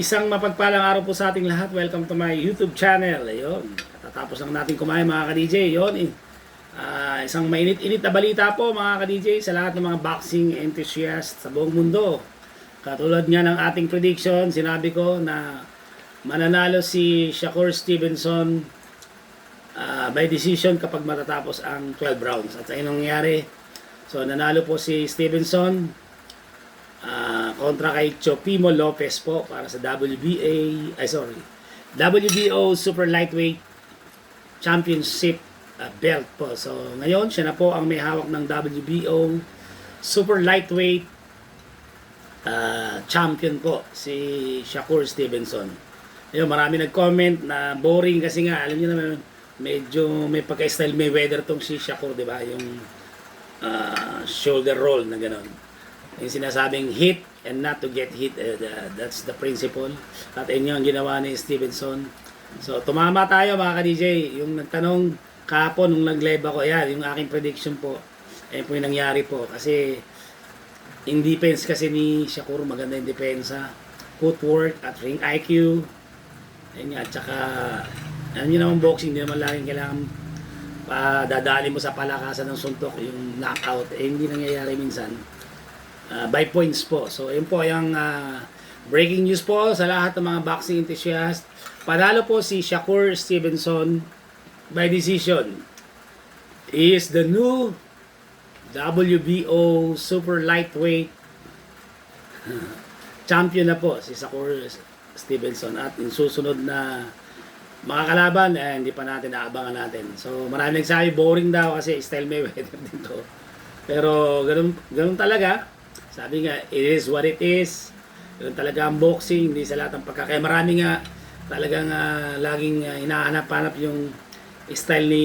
Isang mapagpalang araw po sa ating lahat. Welcome to my YouTube channel. Ayun. Tatapos lang natin kumain mga ka-DJ. Ayun. Isang mainit-init na balita po mga ka-DJ sa lahat ng mga boxing enthusiasts sa buong mundo. Katulad nga ng ating prediction, sinabi ko na mananalo si Shakur Stevenson by decision kapag matatapos ang 12 rounds. At sa inong nangyari, so nanalo po si Stevenson kontra kay Chopimo Lopez po para sa WBO Super Lightweight Championship belt po. So ngayon siya na po ang may hawak ng WBO Super Lightweight champion po, si Shakur Stevenson. Ayun, marami nag-comment na boring kasi nga alam niyo naman medyo may pagka-style Mayweather tong si Shakur, di ba? Yung shoulder roll na gano'n. Yung sinasabing hit and not to get hit, that's the principle. At yun yung ginawa ni Stevenson. So tumama tayo mga ka-DJ. Yung nagtanong kahapon nung nag-live ako, yan, yung aking prediction po, ayun po yung nangyari po. Kasi in defense kasi ni Shakur, maganda yung depensa, footwork at ring IQ. Ayun nga, at saka ano yun naman boxing, hindi naman laging kailangan dadali mo sa palakasan ng suntok yung knockout. Hindi nangyayari minsan. By points po. So, yun po yung breaking news po sa lahat ng mga boxing enthusiasts. Panalo po si Shakur Stevenson by decision. He is the new WBO Super Lightweight champion na po si Shakur Stevenson. At yung susunod na mga kalaban, hindi pa natin naabangan natin. So, maraming nagsabi boring daw kasi style Mayweather dito. Pero, ganun talaga. Sabi nga, it is what it is. Ganun talaga ang boxing, hindi sa lahat ng pagkakaya. Marami nga talagang laging hinahanap-hanap yung style ni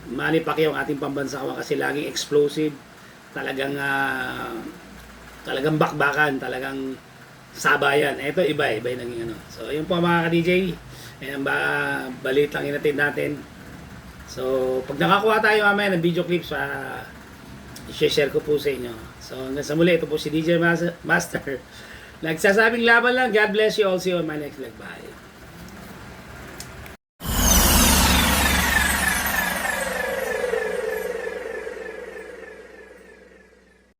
Manny Pacquiao, ang ating pambansa kasi laging explosive. Talagang bakbakan, talagang sabayan. Ito iba naging ano. So, yun po mga ka-DJ. Ayan ba, balit lang inatid natin. So, pag nakakuha tayo mamaya ng video clips, i-share ko po sa inyo. So, hanggang sa muli, ito po si DJ Master. Nagsasabing laban lang. God bless you all. See you on my next vlog. Bye.